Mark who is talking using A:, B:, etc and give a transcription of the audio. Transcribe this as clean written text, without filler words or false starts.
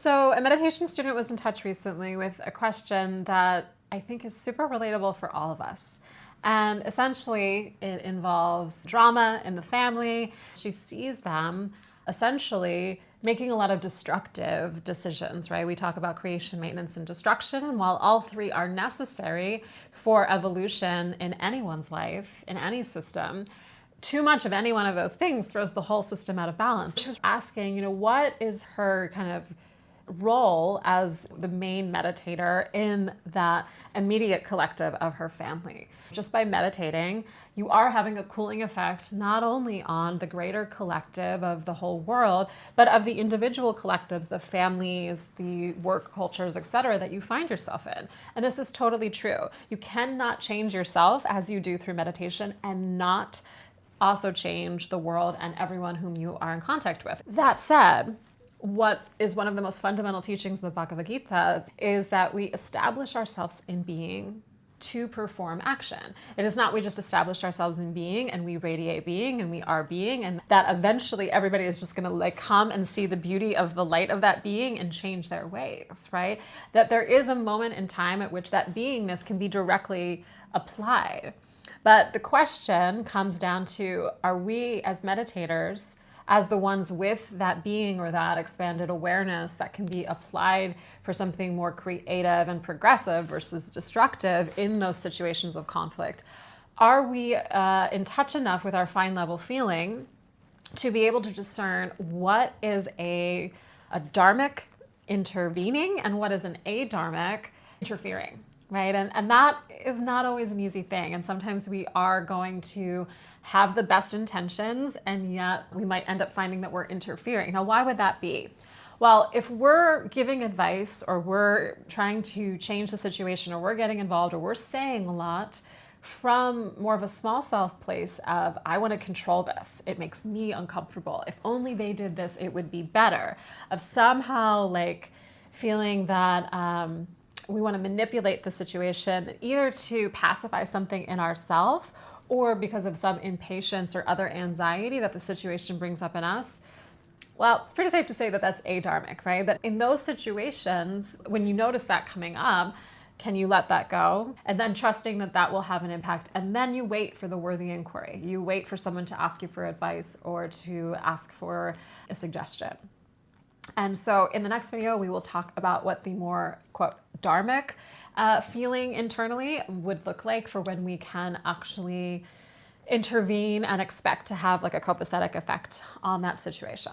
A: So a meditation student was in touch recently with a question that I think is super relatable for all of us. And essentially, it involves drama in the family. She sees them essentially making a lot of destructive decisions, right? We talk about creation, maintenance, and destruction. And while all three are necessary for evolution in anyone's life, in any system, too much of any one of those things throws the whole system out of balance. She was asking, what is her kind of role as the main meditator in that immediate collective of her family. Just by meditating, you are having a cooling effect not only on the greater collective of the whole world, but of the individual collectives, the families, the work cultures, etc., that you find yourself in. And this is totally true. You cannot change yourself as you do through meditation and not also change the world and everyone whom you are in contact with. That said, what is one of the most fundamental teachings of the Bhagavad Gita is that we establish ourselves in being to perform action. It is not we just establish ourselves in being and we radiate being and we are being and that eventually everybody is just going to come and see the beauty of the light of that being and change their ways, right? That there is a moment in time at which that beingness can be directly applied. But the question comes down to, are we as meditators, as the ones with that being or that expanded awareness that can be applied for something more creative and progressive versus destructive in those situations of conflict? Are we in touch enough with our fine level feeling to be able to discern what is a dharmic intervening and what is an adharmic interfering? Right? And that is not always an easy thing. And sometimes we are going to have the best intentions, and yet we might end up finding that we're interfering. Now, why would that be? Well, if we're giving advice or we're trying to change the situation or we're getting involved or we're saying a lot from more of a small self place of, I want to control this, it makes me uncomfortable, if only they did this, it would be better, of somehow feeling that we want to manipulate the situation either to pacify something in ourselves or because of some impatience or other anxiety that the situation brings up in us. Well, it's pretty safe to say that that's adharmic, right? That in those situations, when you notice that coming up, can you let that go? And then trusting that that will have an impact. And then you wait for the worthy inquiry. You wait for someone to ask you for advice or to ask for a suggestion. And so in the next video, we will talk about what the more, quote, dharmic feeling internally would look like for when we can actually intervene and expect to have a copacetic effect on that situation.